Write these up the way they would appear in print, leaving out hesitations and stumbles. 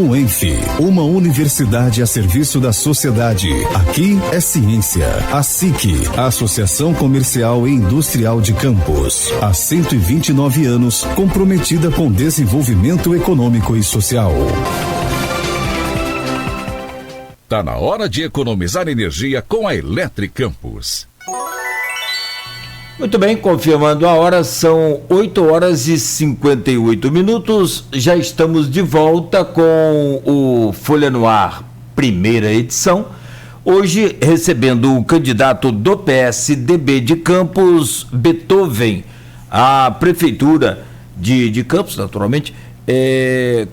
UENF, uma universidade a serviço da sociedade. Aqui é ciência. A SIC, a Associação Comercial e Industrial de Campos, há 129 anos, comprometida com desenvolvimento econômico e social. Tá na hora de economizar energia com a Eletricampos. Muito bem, confirmando a hora, são 8h58. Já estamos de volta com o Folha no Ar, primeira edição. Hoje, recebendo o candidato do PSDB de Campos, Beethoven, à Prefeitura de Campos, naturalmente,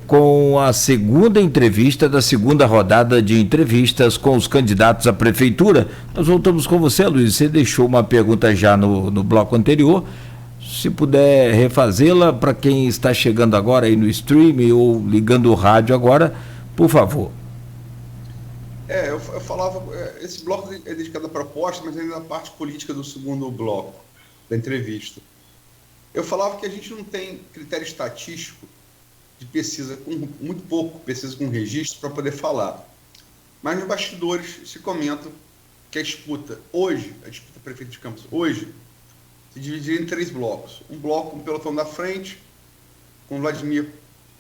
com a segunda entrevista da segunda rodada de entrevistas com os candidatos à Prefeitura. Nós voltamos com você, Luiz. Você deixou uma pergunta já no bloco anterior. Se puder refazê-la para quem está chegando agora aí no stream ou ligando o rádio agora, por favor. Eu falava, esse bloco é dedicado à proposta, mas ainda na parte política do segundo bloco da entrevista. Eu falava que a gente não tem critério estatístico de pesquisa, muito pouco pesquisa com registro para poder falar. Mas nos bastidores se comenta que a disputa prefeito de Campos hoje, se dividiria em 3 blocos. Um bloco, um pelotão da frente, com Vladimir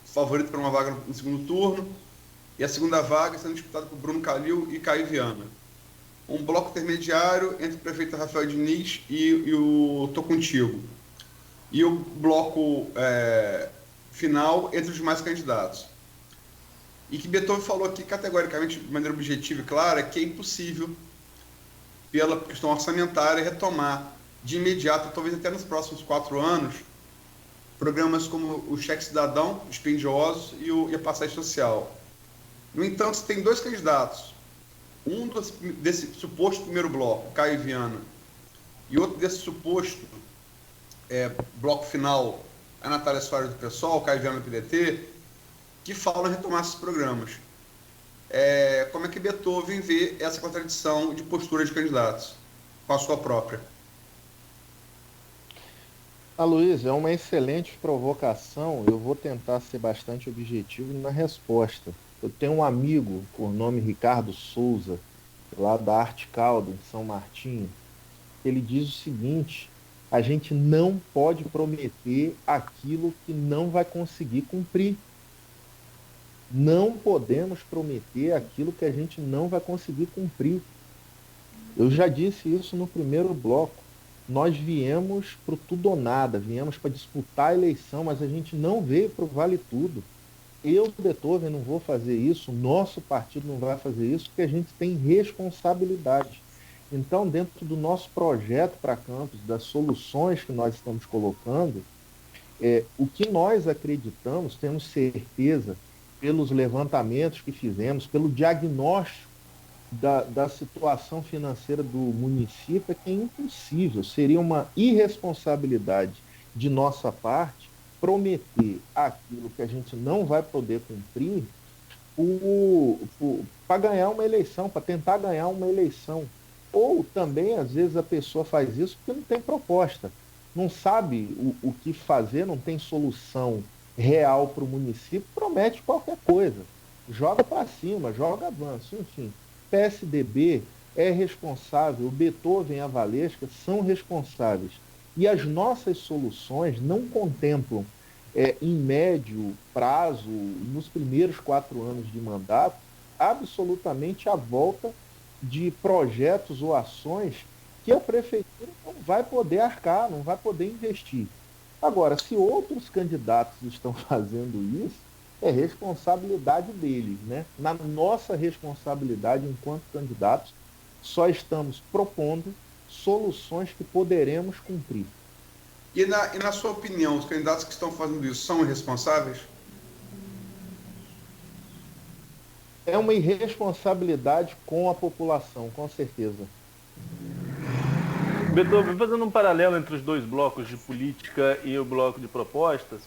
favorito para uma vaga no segundo turno, e a segunda vaga sendo disputada por Bruno Calil e Caio Viana. Um bloco intermediário entre o prefeito Rafael Diniz e o Tô Contigo. E o bloco final entre os demais candidatos. E que Beethoven falou aqui categoricamente, de maneira objetiva e clara, que é impossível, pela questão orçamentária, retomar de imediato, talvez até nos próximos 4 anos, programas como o Cheque Cidadão, dispendiosos, e a Passagem Social. No entanto, tem 2 candidatos, um desse suposto primeiro bloco, Caio Viana, e outro desse suposto bloco final, a Natália Soares do PSOL, o Caio Viana do PDT, que falam em retomar esses programas. Como é que Beethoven vê essa contradição de postura de candidatos com a sua própria? Luiz, é uma excelente provocação. Eu vou tentar ser bastante objetivo na resposta. Eu tenho um amigo por nome Ricardo Souza, lá da Arte Caldo, em São Martinho. Ele diz o seguinte: a gente não pode prometer aquilo que não vai conseguir cumprir. Não podemos prometer aquilo que a gente não vai conseguir cumprir. Eu já disse isso no primeiro bloco. Nós viemos para o tudo ou nada, viemos para disputar a eleição, mas a gente não veio para o vale tudo. Eu, Beethoven, não vou fazer isso, nosso partido não vai fazer isso, porque a gente tem responsabilidade. Então, dentro do nosso projeto para Campos, das soluções que nós estamos colocando, o que nós acreditamos, temos certeza, pelos levantamentos que fizemos, pelo diagnóstico da situação financeira do município, é que é impossível, seria uma irresponsabilidade de nossa parte prometer aquilo que a gente não vai poder cumprir para ganhar uma eleição, para tentar ganhar uma eleição. Ou também, às vezes, a pessoa faz isso porque não tem proposta, não sabe o que fazer, não tem solução real para o município, promete qualquer coisa, joga para cima, joga avanço, enfim. PSDB é responsável, o Beethoven e a Valesca são responsáveis. E as nossas soluções não contemplam, em médio prazo, nos primeiros 4 anos de mandato, absolutamente a volta de projetos ou ações que a prefeitura não vai poder arcar, não vai poder investir. Agora, se outros candidatos estão fazendo isso, é responsabilidade deles, né? Na nossa responsabilidade enquanto candidatos, só estamos propondo soluções que poderemos cumprir. E na sua opinião, os candidatos que estão fazendo isso são irresponsáveis? É uma irresponsabilidade com a população, com certeza. Beethoven, fazendo um paralelo entre os 2 blocos de política e o bloco de propostas,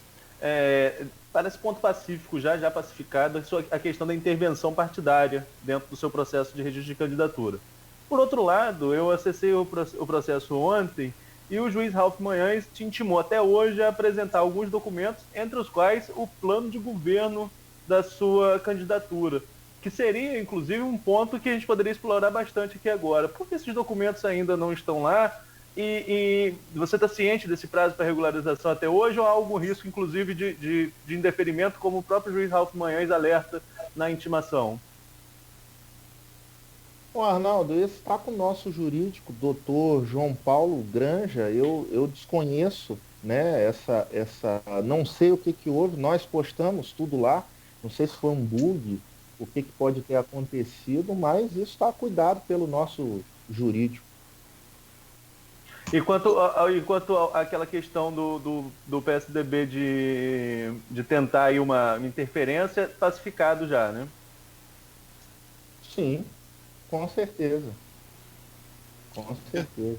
parece ponto pacífico, já pacificado, a questão da intervenção partidária dentro do seu processo de registro de candidatura. Por outro lado, eu acessei o processo ontem e o juiz Ralph Manhães te intimou até hoje a apresentar alguns documentos, entre os quais o plano de governo da sua candidatura, que seria, inclusive, um ponto que a gente poderia explorar bastante aqui agora. Por que esses documentos ainda não estão lá? E você está ciente desse prazo para regularização até hoje, ou há algum risco, inclusive, de indeferimento, como o próprio juiz Ralph Manhães alerta na intimação? Bom, Arnaldo, esse está com o nosso jurídico, doutor João Paulo Granja. Eu desconheço, né, não sei o que houve, nós postamos tudo lá, não sei se foi um bug, o que pode ter acontecido, mas isso está cuidado pelo nosso jurídico. E quanto àquela questão do PSDB de tentar aí uma interferência, pacificado já, né? Sim, com certeza. Com certeza.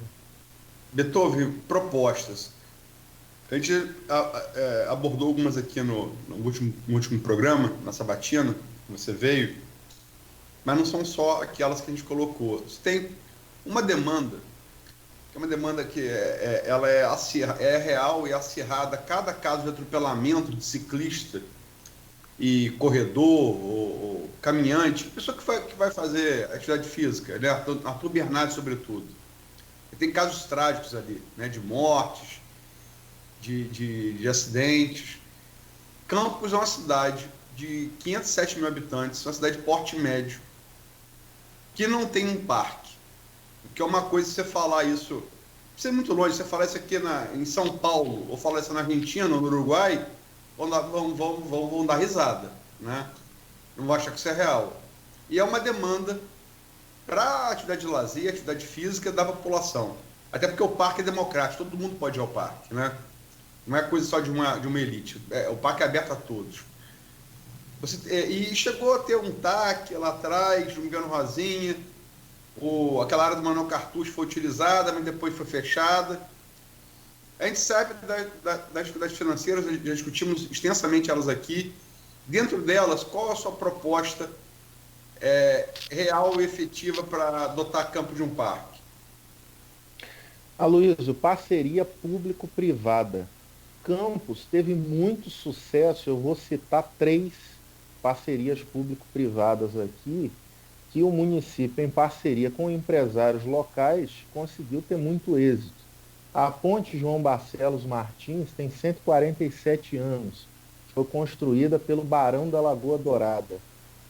Beethoven, propostas. A gente abordou algumas aqui no último programa, na Sabatina, você veio, mas não são só aquelas que a gente colocou. Você tem uma demanda, que é uma demanda que ela é real e acirrada. Cada caso de atropelamento de ciclista e corredor ou caminhante, pessoa que vai fazer atividade física, né? Arthur Bernardes, sobretudo. E tem casos trágicos ali, né? De mortes, de acidentes. Campos é uma cidade de 507 mil habitantes, uma cidade de porte médio, que não tem um parque. Que é uma coisa você falar isso, você é muito longe, você falar isso aqui em São Paulo, ou falar isso na Argentina, ou no Uruguai, vão dar risada, né? Não vão achar que isso é real. E é uma demanda para atividade de lazer, atividade física da população. Até porque o parque é democrático, todo mundo pode ir ao parque, né? Não é coisa só de uma elite. O parque é aberto a todos. E chegou a ter um TAC lá atrás, se não me engano, Rosinha. Aquela área do Manuel Cartucho foi utilizada, mas depois foi fechada. A gente sabe das dificuldades financeiras, já discutimos extensamente elas aqui. Dentro delas, qual a sua proposta real e efetiva para adotar campo de um parque? Aloysio, parceria público-privada. Campos teve muito sucesso, eu vou citar 3 parcerias público-privadas aqui, que o município, em parceria com empresários locais, conseguiu ter muito êxito. A ponte João Barcelos Martins tem 147 anos. Foi construída pelo Barão da Lagoa Dourada.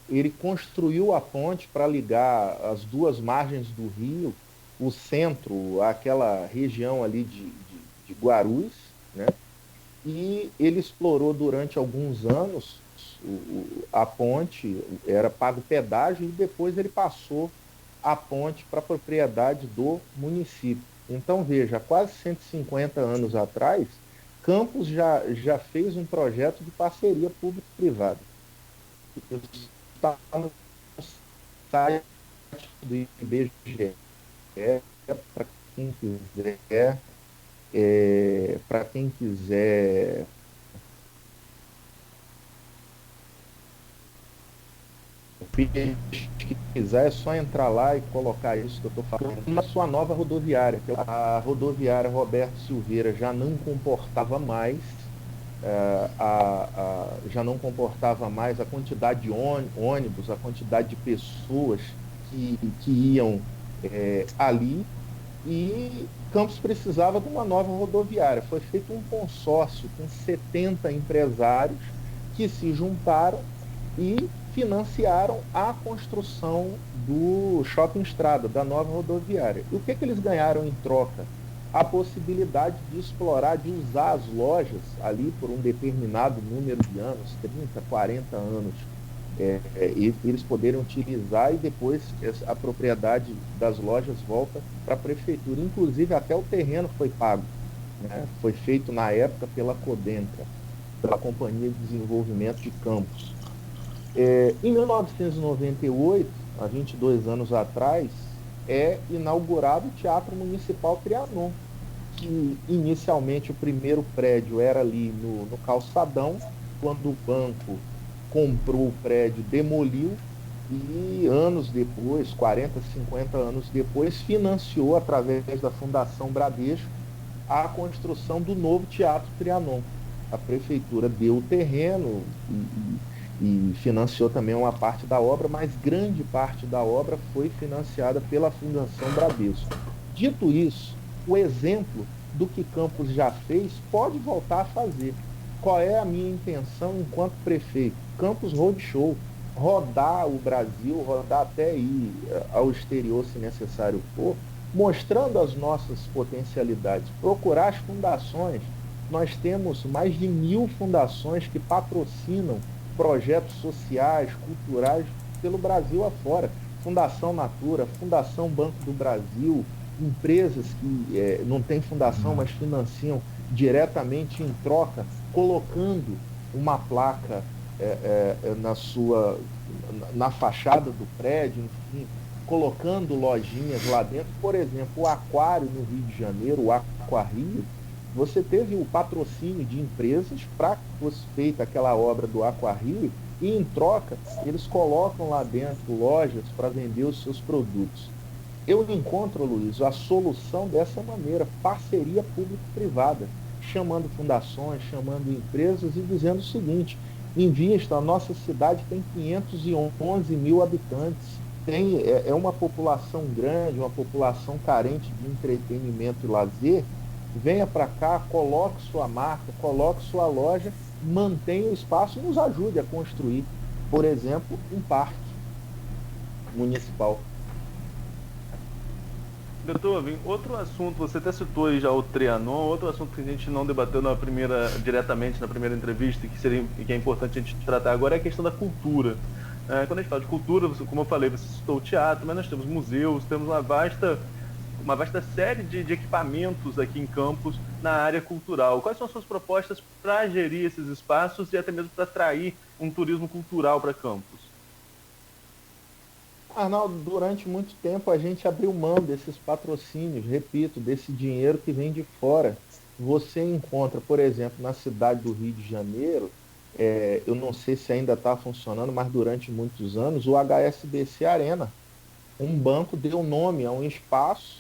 Ele construiu a ponte para ligar as duas margens do rio, o centro, aquela região ali de Guarulhos, né? E ele explorou durante alguns anos a ponte, era pago pedágio, e depois ele passou a ponte para a propriedade do município. Então, veja, há quase 150 anos atrás, Campos já fez um projeto de parceria público-privada. Está no site do IBGE, para quem quiser pesquisar, é só entrar lá e colocar isso que eu estou falando na sua nova rodoviária. A rodoviária Roberto Silveira já não comportava mais a quantidade de ônibus, a quantidade de pessoas que iam ali, e Campos precisava de uma nova rodoviária. Foi feito um consórcio com 70 empresários que se juntaram e financiaram a construção do Shopping Estrada, da nova rodoviária. E o que eles ganharam em troca? A possibilidade de explorar, de usar as lojas ali por um determinado número de anos, 30, 40 anos, e eles poderem utilizar, e depois a propriedade das lojas volta para a prefeitura. Inclusive até o terreno foi pago, né? Foi feito na época pela Codentra, pela Companhia de Desenvolvimento de Campos. Em 1998, há 22 anos atrás, é inaugurado o Teatro Municipal Trianon, que inicialmente o primeiro prédio era ali no Calçadão. Quando o banco comprou o prédio, demoliu, e anos depois, 40, 50 anos depois, financiou, através da Fundação Bradesco, a construção do novo Teatro Trianon. A prefeitura deu o terreno e financiou também uma parte da obra, mas grande parte da obra foi financiada pela Fundação Bradesco. Dito isso, o exemplo do que Campos já fez pode voltar a fazer. Qual é a minha intenção enquanto prefeito? Campos Roadshow, rodar o Brasil, rodar até ir ao exterior se necessário for, mostrando as nossas potencialidades, procurar as fundações. Nós temos mais de 1.000 fundações que patrocinam projetos sociais, culturais pelo Brasil afora. Fundação Natura, Fundação Banco do Brasil, empresas que não têm fundação, mas financiam diretamente em troca, colocando uma placa na fachada do prédio, enfim, colocando lojinhas lá dentro. Por exemplo, o Aquário no Rio de Janeiro, o Aquario, você teve o patrocínio de empresas para que fosse feita aquela obra do Aquario e, em troca, eles colocam lá dentro lojas para vender os seus produtos. Eu encontro, Luiz, a solução dessa maneira, parceria público-privada, chamando fundações, chamando empresas e dizendo o seguinte: em vista, a nossa cidade tem 511 mil habitantes, é uma população grande, uma população carente de entretenimento e lazer. Venha para cá, coloque sua marca, coloque sua loja, mantenha o espaço e nos ajude a construir, por exemplo, um parque municipal. Beethoven, outro assunto, você até citou aí já o Trianon, outro assunto que a gente não debateu diretamente na primeira entrevista e que é importante a gente tratar agora é a questão da cultura. Quando a gente fala de cultura, como eu falei, você citou o teatro, mas nós temos museus, temos uma vasta série de equipamentos aqui em Campos na área cultural. Quais são as suas propostas para gerir esses espaços e até mesmo para atrair um turismo cultural para Campos? Arnaldo, durante muito tempo a gente abriu mão desses patrocínios, repito, desse dinheiro que vem de fora. Você encontra, por exemplo, na cidade do Rio de Janeiro, eu não sei se ainda está funcionando, mas durante muitos anos, o HSBC Arena. Um banco deu nome a um espaço,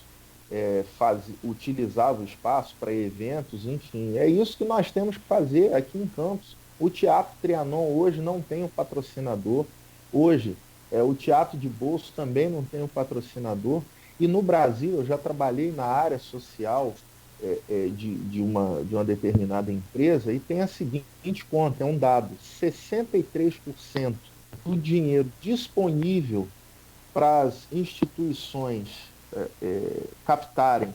utilizava o espaço para eventos, enfim. É isso que nós temos que fazer aqui em Campos. O Teatro Trianon hoje não tem um patrocinador. Hoje, o Teatro de Bolso também não tem um patrocinador. E no Brasil, eu já trabalhei na área social de uma determinada empresa e tem a seguinte conta, é um dado: 63% do dinheiro disponível para as instituições captarem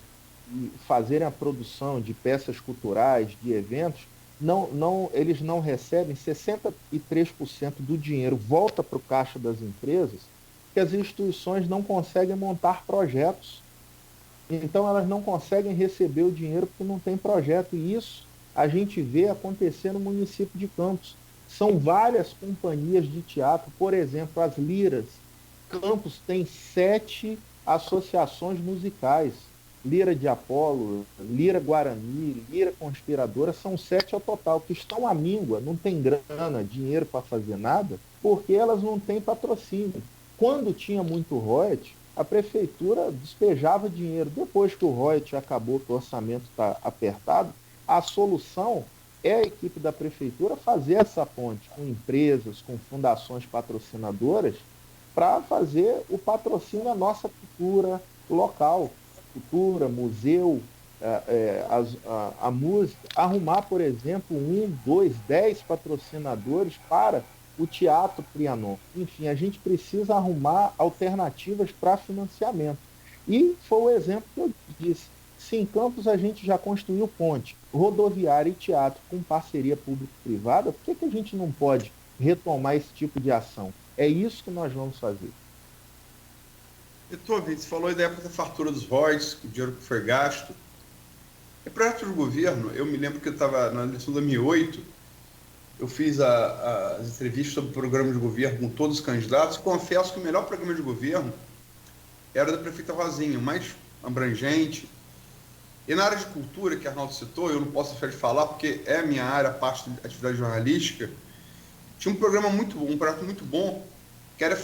e fazerem a produção de peças culturais, de eventos, eles não recebem. 63% do dinheiro volta para o caixa das empresas, que as instituições não conseguem montar projetos. Então elas não conseguem receber o dinheiro porque não tem projeto. E isso a gente vê acontecer no município de Campos. São várias companhias de teatro, por exemplo, as Liras. Campos tem 7 associações musicais: Lira de Apolo, Lira Guarani, Lira Conspiradora. São 7 ao total, que estão à míngua, não tem grana, dinheiro para fazer nada, porque elas não têm patrocínio. Quando tinha muito royalty, a prefeitura despejava dinheiro. Depois que o royalty acabou, que o orçamento está apertado, a solução é a equipe da prefeitura fazer essa ponte com empresas, com fundações patrocinadoras, para fazer o patrocínio da nossa cultura local, cultura, museu, a música, arrumar, por exemplo, 1, 2, 10 patrocinadores para o Teatro Trianon. Enfim, a gente precisa arrumar alternativas para financiamento. E foi o exemplo que eu disse. Se em Campos a gente já construiu ponte, rodoviária e teatro com parceria público-privada, por que a gente não pode retomar esse tipo de ação? É isso que nós vamos fazer. Beethoven, você falou aí da época da fartura dos royalties, o dinheiro que foi gasto. É projeto de governo. Eu me lembro que eu estava na eleição de 2008, eu fiz as entrevistas sobre o programa de governo com todos os candidatos, e confesso que o melhor programa de governo era da prefeita Rosinha, o mais abrangente. E na área de cultura, que a Arnaldo citou, eu não posso deixar de falar, porque é a minha área, a parte de atividade jornalística, tinha um programa muito bom, um projeto muito bom, que era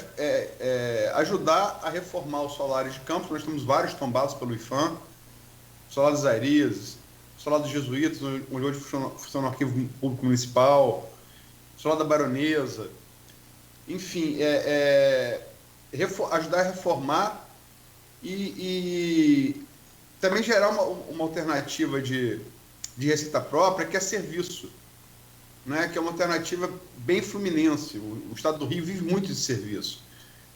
ajudar a reformar os salários de Campos. Nós temos vários tombados pelo IFAM, o salário dos Airias, o salário dos Jesuítas, onde hoje funciona o Arquivo Público Municipal, o salário da Baronesa. enfim, ajudar a reformar e também gerar uma alternativa de receita própria, que é serviço, né? Que é uma alternativa bem fluminense. O estado do Rio vive muito de serviço,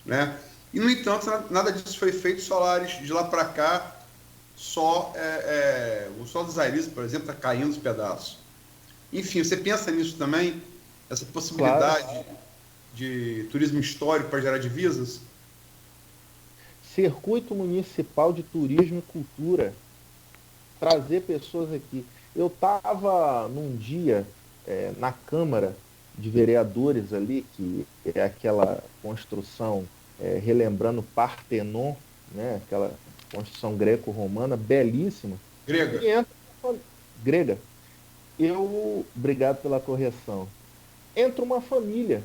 né? E, no entanto, nada disso foi feito. Solares de lá para cá, o Sol dos Aires, por exemplo, está caindo os pedaços. Enfim, você pensa nisso também? Essa possibilidade, claro, de turismo histórico para gerar divisas? Circuito Municipal de Turismo e Cultura. Trazer pessoas aqui. Eu estava num dia na Câmara de Vereadores ali, que é aquela construção, relembrando Partenon, né? Aquela construção greco-romana, belíssima. Grega. Grega. Obrigado pela correção. Entra uma família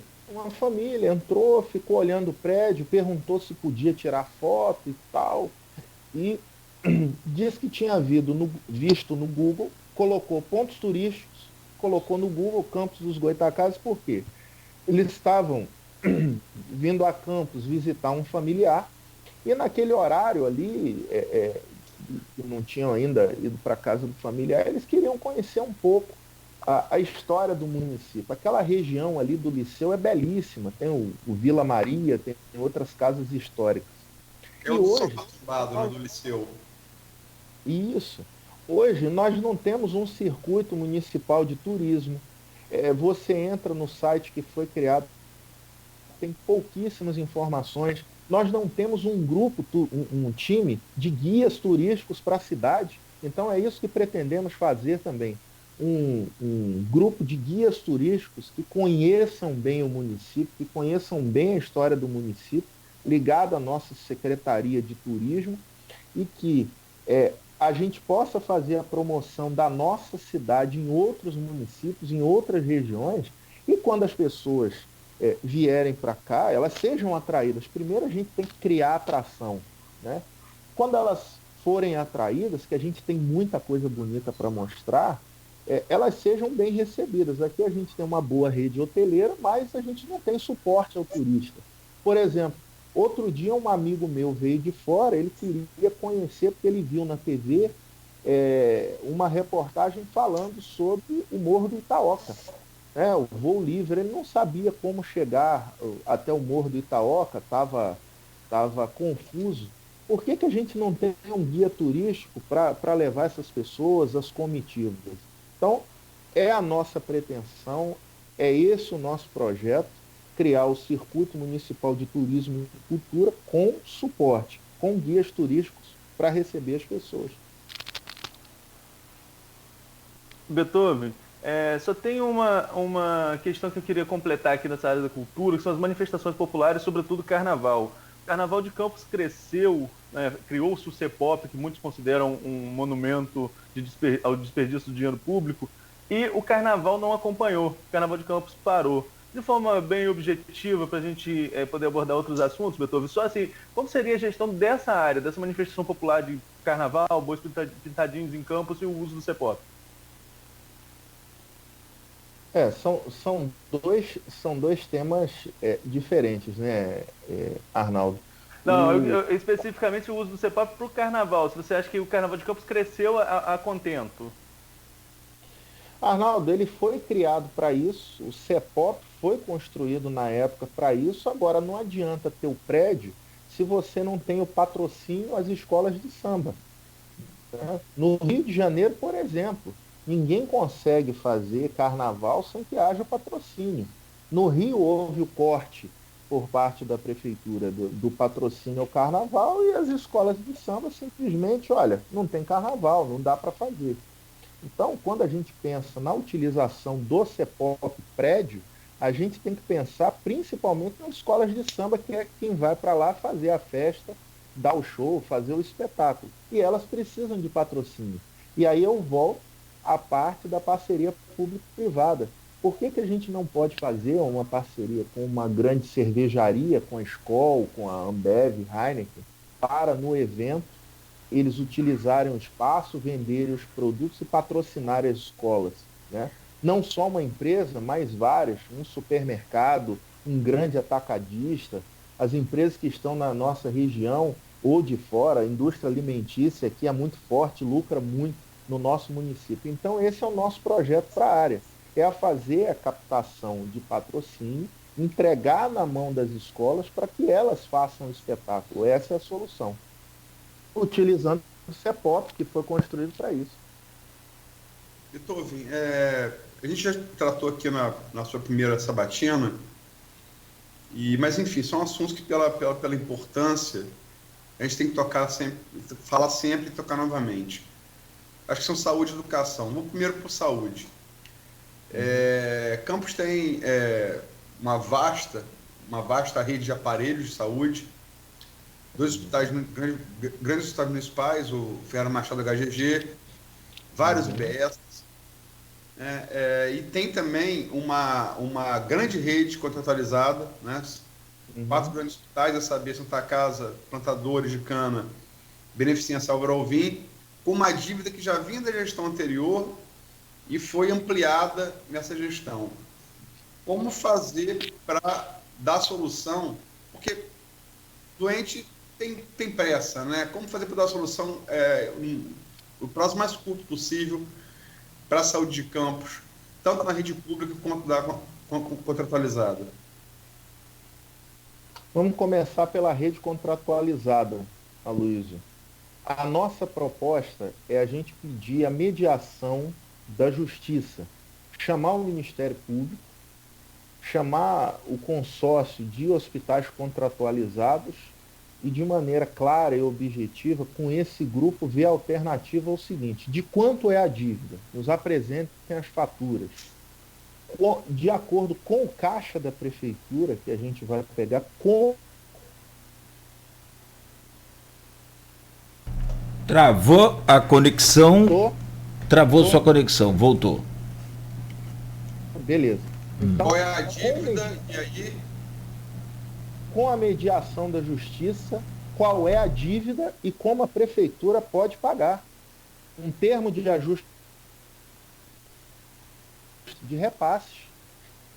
entrou, ficou olhando o prédio, perguntou se podia tirar foto e tal, e disse que tinha visto no Google, colocou pontos turísticos, colocou no Google Campos dos Goytacazes, por quê? Eles estavam vindo a Campos visitar um familiar, e naquele horário ali, não tinham ainda ido para a casa do familiar, eles queriam conhecer um pouco a história do município. Aquela região ali do Liceu é belíssima, tem o Vila Maria, tem outras casas históricas. É o hoje, do Liceu. Isso. Hoje nós não temos um circuito municipal de turismo. Você entra no site que foi criado, tem pouquíssimas informações. Nós não temos um grupo, um time de guias turísticos para a cidade. Então é isso que pretendemos fazer também. Um grupo de guias turísticos que conheçam bem o município, que conheçam bem a história do município, ligado à nossa Secretaria de Turismo, e que a gente possa fazer a promoção da nossa cidade em outros municípios, em outras regiões, e quando as pessoas vierem para cá, elas sejam atraídas. Primeiro a gente tem que criar atração, né? Quando elas forem atraídas, que a gente tem muita coisa bonita para mostrar, elas sejam bem recebidas. Aqui a gente tem uma boa rede hoteleira, mas a gente não tem suporte ao turista. Por exemplo, outro dia um amigo meu veio de fora, ele queria conhecer, porque ele viu na TV uma reportagem falando sobre o Morro do Itaoca. O voo livre, ele não sabia como chegar até o Morro do Itaoca, estava confuso. Por que a gente não tem um guia turístico para levar essas pessoas, as comitivas? Então, é a nossa pretensão, é esse o nosso projeto, criar o Circuito Municipal de Turismo e Cultura com suporte, com guias turísticos para receber as pessoas. Beethoven, só tem uma questão que eu queria completar aqui nessa área da cultura, que são as manifestações populares, sobretudo o Carnaval. O Carnaval de Campos cresceu, criou-se o CEPOP, que muitos consideram um monumento ao desperdício do dinheiro público, e o Carnaval não acompanhou, o Carnaval de Campos parou. De forma bem objetiva, para a gente poder abordar outros assuntos, Beethoven, só assim, como seria a gestão dessa área, dessa manifestação popular de Carnaval, bois pintadinhos em Campos e o uso do CEPOP? São dois temas diferentes, né, Arnaldo? Não, especificamente o uso do CEPOP para o Carnaval. Se você acha que o Carnaval de Campos cresceu a contento? Arnaldo, ele foi criado para isso, o CEPOP foi construído na época para isso. Agora, não adianta ter o prédio se você não tem o patrocínio às escolas de samba. Né? No Rio de Janeiro, por exemplo, ninguém consegue fazer carnaval sem que haja patrocínio. No Rio houve o corte por parte da prefeitura do patrocínio ao carnaval, e as escolas de samba simplesmente, olha, não tem carnaval, não dá para fazer. Então, quando a gente pensa na utilização do CEPOP prédio, a gente tem que pensar principalmente nas escolas de samba, que é quem vai para lá fazer a festa, dar o show, fazer o espetáculo. E elas precisam de patrocínio. E aí eu volto à parte da parceria público-privada. Por que a gente não pode fazer uma parceria com uma grande cervejaria, com a Skol, com a Ambev, Heineken, para no evento eles utilizarem o espaço, venderem os produtos e patrocinarem as escolas, né? Não só uma empresa, mas várias, um supermercado, um grande atacadista, as empresas que estão na nossa região ou de fora, a indústria alimentícia aqui é muito forte, lucra muito no nosso município. Então, esse é o nosso projeto para a área, é a fazer a captação de patrocínio, entregar na mão das escolas para que elas façam o espetáculo. Essa é a solução. Utilizando o CEPOP, que foi construído para isso. Vitorvin, a gente já tratou aqui na sua primeira sabatina, mas enfim, são assuntos que pela importância a gente tem que tocar sempre, falar sempre e tocar novamente. Acho que são saúde e educação. Vou primeiro por saúde. Campos tem uma vasta rede de aparelhos de saúde, dois hospitais, grandes hospitais municipais, o Ferro Machado HGG, vários IBS, e tem também uma grande rede contratualizada, né? 4 grandes hospitais, a saber, Santa Casa, Plantadores de Cana, Beneficência Álvaro Alvim, com uma dívida que já vinha da gestão anterior e foi ampliada nessa gestão. Como fazer para dar solução? Porque doente tem pressa, né? Como fazer para dar solução o prazo mais curto possível para a saúde de Campos, tanto na rede pública quanto da contratualizada? Vamos começar pela rede contratualizada, Aloysio. A nossa proposta é a gente pedir a mediação da Justiça, chamar o Ministério Público, chamar o consórcio de hospitais contratualizados e, de maneira clara e objetiva, com esse grupo, ver a alternativa ao seguinte: de quanto é a dívida? Nos apresentem as faturas. De acordo com o caixa da prefeitura, que a gente vai pegar com... Travou a conexão. Travou sua conexão, voltou. Beleza. Então, qual é a dívida? E aí? Com a mediação da Justiça, qual é a dívida e como a prefeitura pode pagar. Um termo de ajuste de repasses.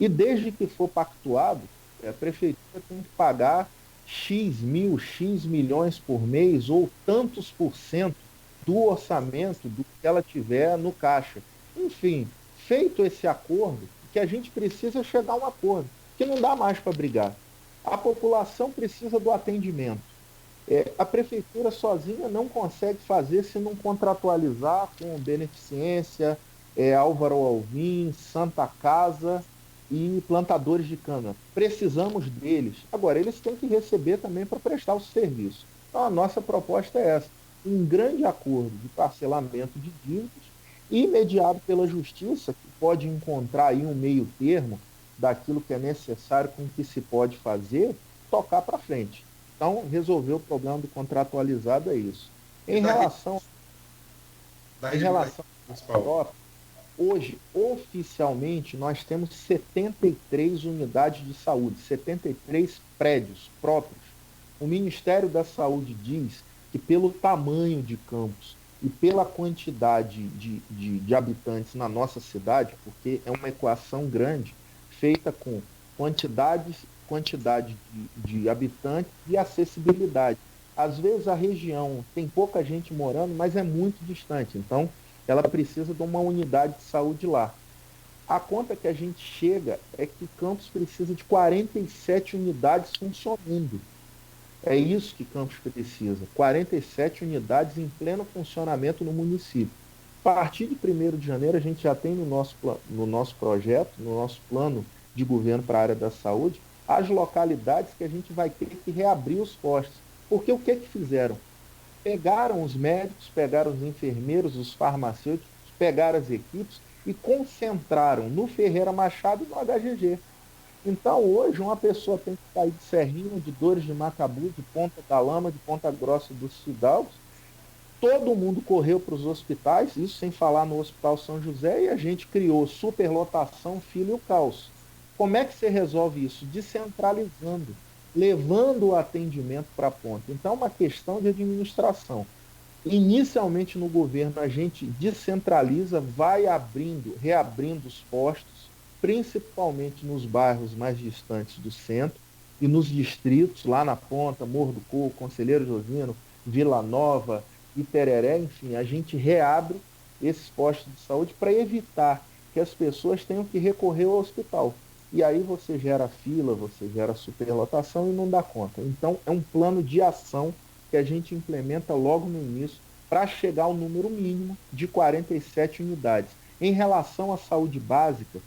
E desde que for pactuado, a prefeitura tem que pagar X mil, X milhões por mês ou tantos por cento do orçamento do que ela tiver no caixa. Enfim, feito esse acordo, que a gente precisa chegar a um acordo, que não dá mais para brigar. A população precisa do atendimento. A prefeitura sozinha não consegue fazer se não contratualizar com Beneficência, Álvaro Alvim, Santa Casa e Plantadores de Cana. Precisamos deles. Agora, eles têm que receber também para prestar o serviço. Então, a nossa proposta é essa: um grande acordo de parcelamento de dívidas e mediado pela Justiça, que pode encontrar aí um meio termo daquilo que é necessário com o que se pode fazer, tocar para frente. Então, resolver o problema do contratualizado é isso. Em relação à Europa, hoje, oficialmente, nós temos 73 unidades de saúde, 73 prédios próprios. O Ministério da Saúde diz que, pelo tamanho de Campos e pela quantidade de habitantes na nossa cidade, porque é uma equação grande, feita com quantidade de habitantes e acessibilidade. Às vezes a região tem pouca gente morando, mas é muito distante, então ela precisa de uma unidade de saúde lá. A conta que a gente chega é que Campos precisa de 47 unidades funcionando. É isso que Campos precisa, 47 unidades em pleno funcionamento no município. A partir de 1º de janeiro, a gente já tem no nosso projeto, no nosso plano de governo para a área da saúde, as localidades que a gente vai ter que reabrir os postos. Porque o que fizeram? Pegaram os médicos, pegaram os enfermeiros, os farmacêuticos, pegaram as equipes e concentraram no Ferreira Machado e no HGG. Então, hoje, uma pessoa tem que sair de Serrinha, de Dores de Macabu, de Ponta da Lama, de Ponta Grossa dos Fidalgos. Todo mundo correu para os hospitais, isso sem falar no Hospital São José, e a gente criou superlotação, fila e o caos. Como é que você resolve isso? Descentralizando, levando o atendimento para a ponta. Então, é uma questão de administração. Inicialmente, no governo, a gente descentraliza, vai reabrindo os postos, principalmente nos bairros mais distantes do centro e nos distritos, lá na ponta, Morro do Coco, Conselheiro Josino, Vila Nova, Itereré, enfim, a gente reabre esses postos de saúde para evitar que as pessoas tenham que recorrer ao hospital. E aí você gera fila, você gera superlotação e não dá conta. Então, é um plano de ação que a gente implementa logo no início para chegar ao número mínimo de 47 unidades. Em relação à saúde básica,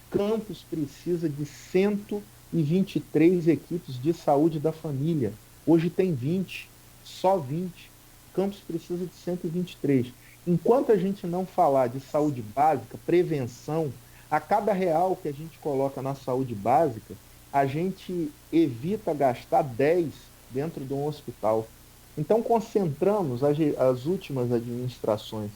Campos precisa de 123 equipes de saúde da família. Hoje tem 20, só 20. Campos precisa de 123. Enquanto a gente não falar de saúde básica, prevenção, a cada real que a gente coloca na saúde básica, a gente evita gastar 10 dentro de um hospital. Então, concentramos, as últimas administrações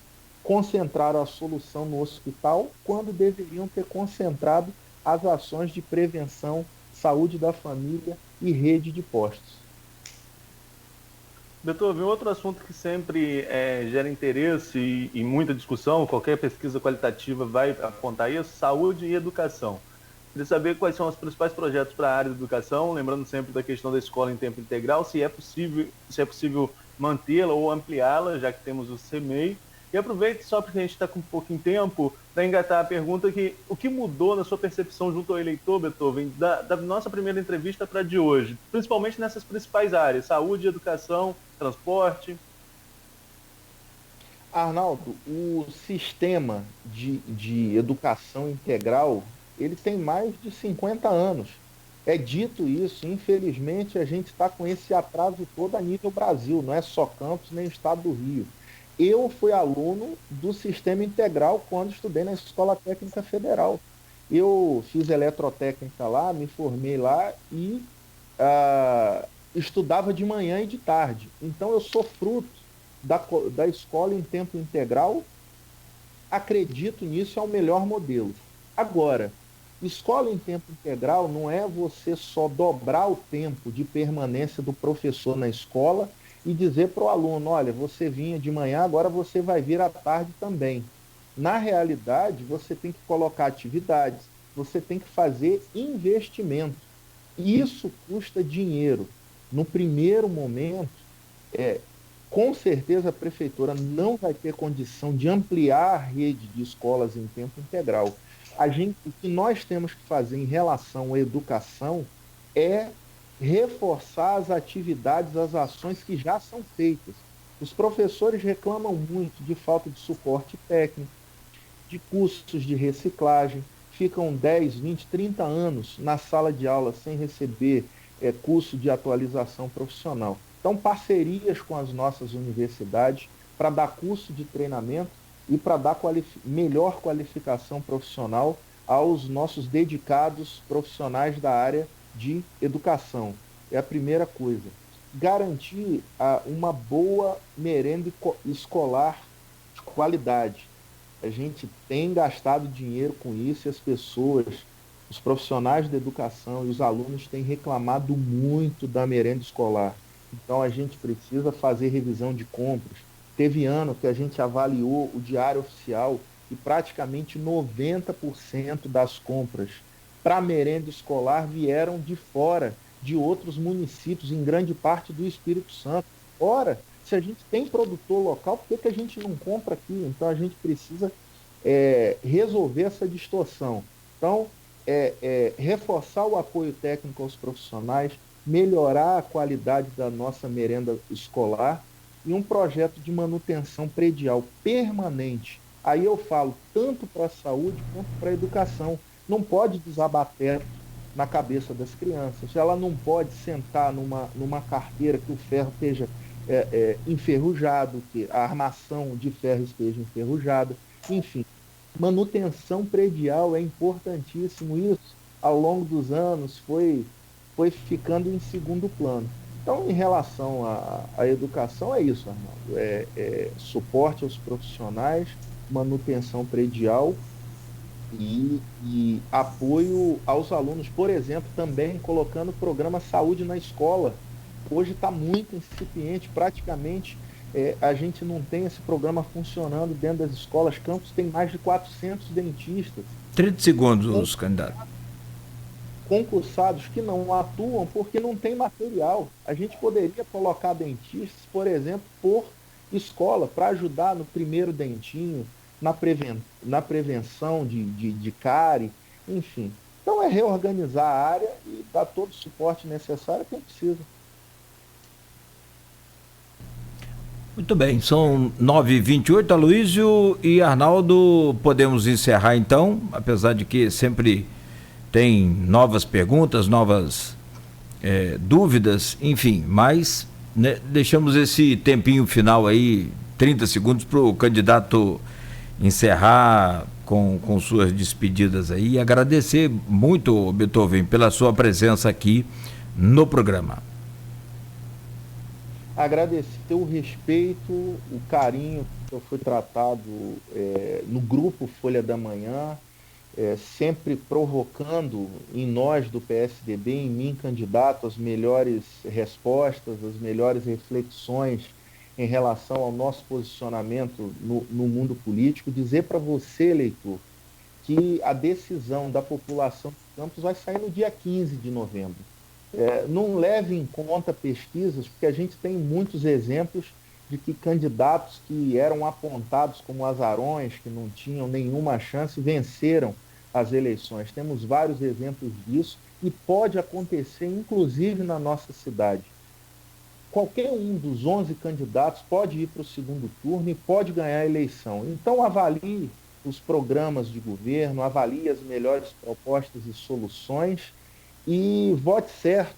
concentraram a solução no hospital quando deveriam ter concentrado as ações de prevenção, saúde da família e rede de postos. Doutor, vem outro assunto que sempre gera interesse e muita discussão, qualquer pesquisa qualitativa vai apontar isso, saúde e educação. Queria saber quais são os principais projetos para a área de educação, lembrando sempre da questão da escola em tempo integral, se é possível mantê-la ou ampliá-la, já que temos o CMEI. E aproveite, só porque a gente está com pouquinho tempo, para engatar a pergunta o que mudou na sua percepção junto ao eleitor, Beethoven, da nossa primeira entrevista para de hoje, principalmente nessas principais áreas, saúde, educação, transporte? Arnaldo, o sistema de educação integral, ele tem mais de 50 anos. É dito isso, infelizmente a gente está com esse atraso todo a nível Brasil, não é só Campos nem o estado do Rio. Eu fui aluno do sistema integral quando estudei na Escola Técnica Federal. Eu fiz eletrotécnica lá, me formei lá e estudava de manhã e de tarde. Então eu sou fruto da escola em tempo integral, acredito nisso, é o melhor modelo. Agora, escola em tempo integral não é você só dobrar o tempo de permanência do professor na escola e dizer para o aluno, olha, você vinha de manhã, agora você vai vir à tarde também. Na realidade, você tem que colocar atividades, você tem que fazer investimento. E isso custa dinheiro. No primeiro momento, com certeza a prefeitura não vai ter condição de ampliar a rede de escolas em tempo integral. O que nós temos que fazer em relação à educação é reforçar as atividades, as ações que já são feitas. Os professores reclamam muito de falta de suporte técnico, de cursos de reciclagem, ficam 10, 20, 30 anos na sala de aula sem receber curso de atualização profissional. Então, parcerias com as nossas universidades para dar curso de treinamento e para dar melhor qualificação profissional aos nossos dedicados profissionais da área de educação. É a primeira coisa. Garantir uma boa merenda escolar de qualidade. A gente tem gastado dinheiro com isso e as pessoas, os profissionais da educação e os alunos têm reclamado muito da merenda escolar. Então a gente precisa fazer revisão de compras. Teve ano que a gente avaliou o Diário Oficial e praticamente 90% das compras para merenda escolar vieram de fora, de outros municípios, em grande parte do Espírito Santo. Ora, se a gente tem produtor local, por que a gente não compra aqui? Então a gente precisa resolver essa distorção. Então, reforçar o apoio técnico aos profissionais, melhorar a qualidade da nossa merenda escolar e um projeto de manutenção predial permanente. Aí eu falo tanto para a saúde quanto para a educação. Não pode desabar teto na cabeça das crianças. Ela não pode sentar numa carteira que o ferro esteja enferrujado, que a armação de ferro esteja enferrujada. Enfim, manutenção predial é importantíssimo. Isso, ao longo dos anos, foi ficando em segundo plano. Então, em relação à educação, é isso, Arnaldo. Suporte aos profissionais, manutenção predial e apoio aos alunos. Por exemplo, também colocando o programa Saúde na Escola. Hoje está muito incipiente, praticamente a gente não tem esse programa funcionando dentro das escolas. Campos tem mais de 400 dentistas. 30 segundos, os candidatos. Concursados que não atuam porque não tem material. A gente poderia colocar dentistas, por exemplo, por escola, para ajudar no primeiro dentinho, na prevenção de cárie, enfim. Então é reorganizar a área e dar todo o suporte necessário a quem precisa. Muito bem, são 9h28, Aloysio e Arnaldo, podemos encerrar então, apesar de que sempre tem novas perguntas, novas dúvidas, enfim, mas né, deixamos esse tempinho final aí, 30 segundos, para o candidato encerrar com suas despedidas aí e agradecer muito, Beethoven, pela sua presença aqui no programa. Agradecer o respeito, o carinho que eu fui tratado no grupo Folha da Manhã, sempre provocando em nós do PSDB, em mim, candidato, as melhores respostas, as melhores reflexões em relação ao nosso posicionamento no mundo político. Dizer para você, eleitor, que a decisão da população de Campos vai sair no dia 15 de novembro. Não leve em conta pesquisas, porque a gente tem muitos exemplos de que candidatos que eram apontados como azarões, que não tinham nenhuma chance, venceram as eleições. Temos vários exemplos disso e pode acontecer, inclusive, na nossa cidade. Qualquer um dos 11 candidatos pode ir para o segundo turno e pode ganhar a eleição. Então, avalie os programas de governo, avalie as melhores propostas e soluções e vote certo.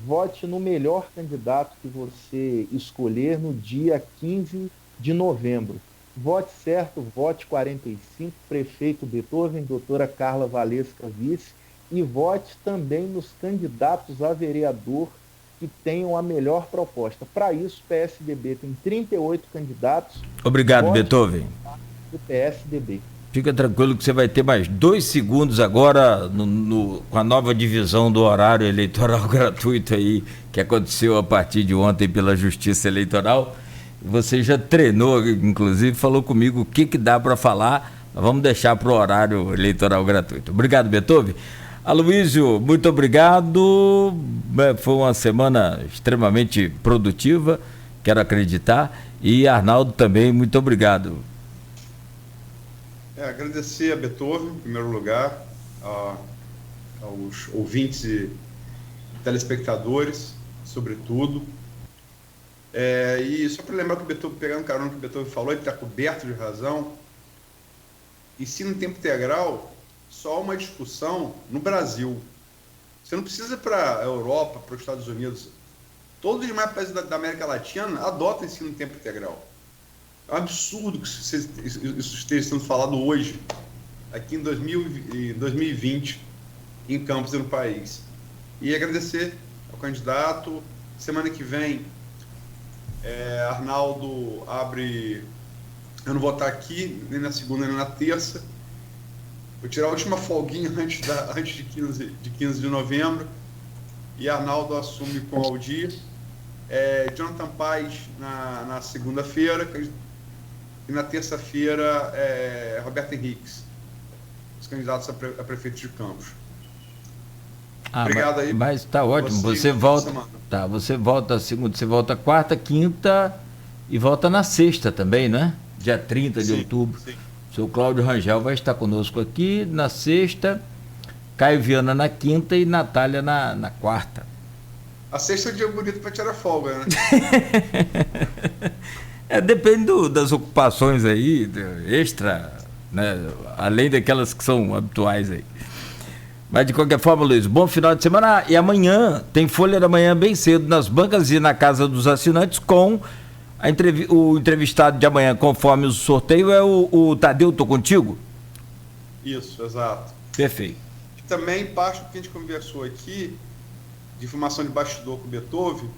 Vote no melhor candidato que você escolher no dia 15 de novembro. Vote certo, vote 45, prefeito Beethoven, doutora Carla Valesca Vice, e vote também nos candidatos a vereador que tenham a melhor proposta. Para isso, o PSDB tem 38 candidatos. Obrigado, Beethoven. O PSDB. Fica tranquilo que você vai ter mais 2 segundos agora com a nova divisão do horário eleitoral gratuito aí, que aconteceu a partir de ontem pela Justiça Eleitoral. Você já treinou, inclusive, falou comigo o que dá para falar. Vamos deixar para o horário eleitoral gratuito. Obrigado, Beethoven. Aloysio, muito obrigado. Foi uma semana extremamente produtiva, quero acreditar. E Arnaldo também, muito obrigado. Agradecer a Beethoven, em primeiro lugar, aos ouvintes e telespectadores, sobretudo. E só para lembrar que o Beethoven, pegando carona que o Beethoven falou, ele está coberto de razão. Ensino em tempo integral, só uma discussão no Brasil. Você não precisa ir para a Europa, para os Estados Unidos. Todos os demais países da América Latina adotam ensino em tempo integral. É um absurdo que isso esteja sendo falado hoje, aqui em 2020, em Campos e no país. E agradecer ao candidato. Semana que vem, Arnaldo abre... Eu não vou estar aqui, nem na segunda, nem na terça. Vou tirar a última folguinha antes de 15 de novembro. E Arnaldo assume com Aldir. Jonathan Paz na segunda-feira. E na terça-feira, Roberto Henriques, os candidatos a prefeito de Campos. Obrigado aí. Mas está ótimo. Você volta. Tá, você volta segunda, você volta quarta, quinta e volta na sexta também, né? Dia 30 de outubro. Sim. O seu Cláudio Rangel vai estar conosco aqui na sexta, Caio Viana na quinta e Natália na quarta. A sexta é um dia bonito para tirar folga, né? Depende das ocupações aí, extra, né? Além daquelas que são habituais aí. Mas de qualquer forma, Luiz, bom final de semana. E amanhã tem Folha da Manhã bem cedo nas bancas e na casa dos assinantes com o entrevistado de amanhã, conforme o sorteio, é o Tadeu. Tô contigo? Isso, exato. Perfeito. E também parte do que a gente conversou aqui, de informação de bastidor com o Beethoven,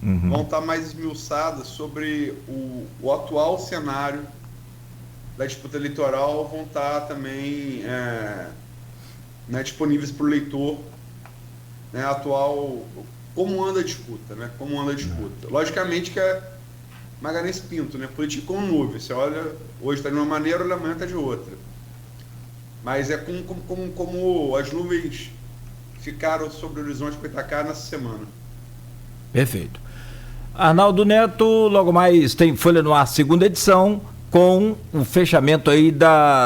vão estar mais esmiuçadas sobre o atual cenário da disputa eleitoral, vão estar também disponíveis para o leitor, atual, como anda a disputa, né? Como anda a disputa. Logicamente que Magalhães Pinto, né? Política como nuvem. Você olha, hoje está de uma maneira, olha, amanhã está de outra. Mas é como as nuvens ficaram sobre o horizonte para Itaquá nessa semana. Perfeito. Arnaldo Neto, logo mais tem Folha no Ar, segunda edição, com o fechamento aí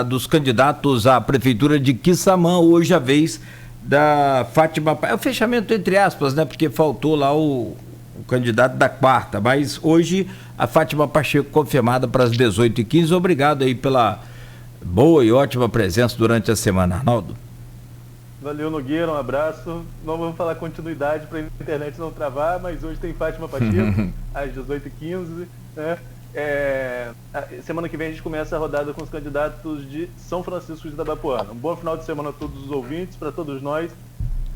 dos candidatos à Prefeitura de Quissamã, hoje a vez da Fátima, é o fechamento entre aspas, né, porque faltou lá o candidato da quarta, mas hoje a Fátima Pacheco confirmada para as 18h15, obrigado aí pela boa e ótima presença durante a semana, Arnaldo. Valeu, Nogueira, um abraço. Não vamos falar continuidade para a internet não travar, mas hoje tem Fátima Pacheco, às 18h15. Né? Semana que vem a gente começa a rodada com os candidatos de São Francisco de Itabapoana. Um bom final de semana a todos os ouvintes, para todos nós.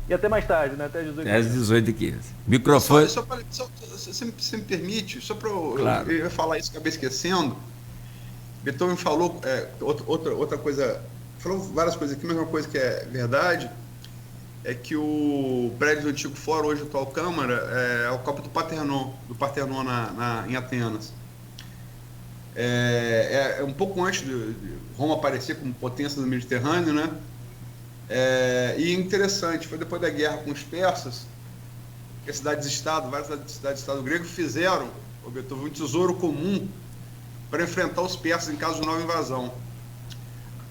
E até mais tarde, né? Até às 18h15. Microfone. Se me permite, só para claro. Eu ia falar isso, acabei esquecendo. Beethoven falou outra coisa. Falou várias coisas aqui, mas uma coisa que é verdade é que o prédio do antigo Fórum, hoje a atual Câmara, é o Copa do Partenon em Atenas. É um pouco antes de Roma aparecer como potência do Mediterrâneo, né? E interessante, foi depois da guerra com os persas que as cidades-estado, várias cidades-estado gregos fizeram, um tesouro comum para enfrentar os persas em caso de nova invasão.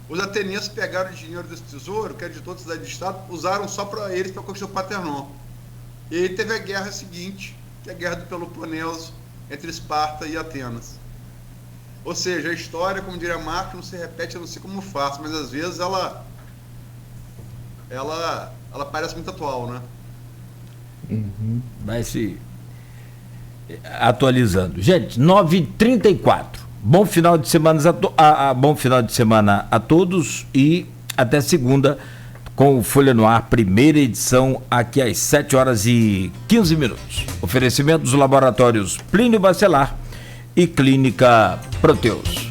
Os atenienses pegaram o dinheiro desse tesouro, que era de toda a cidade-estado, usaram só para eles para construir o Partenon. E aí teve a guerra seguinte, que é a Guerra do Peloponeso, entre Esparta e Atenas. Ou seja, a história, como diria Marx, não se repete, eu não sei como faço, mas às vezes ela parece muito atual, né? Vai se atualizando. Gente, 9h34. Bom final de semana a todos e até segunda com o Folha no Ar, primeira edição, aqui às 7h15. Oferecimento dos laboratórios Plínio Bacelar e Clínica Proteus.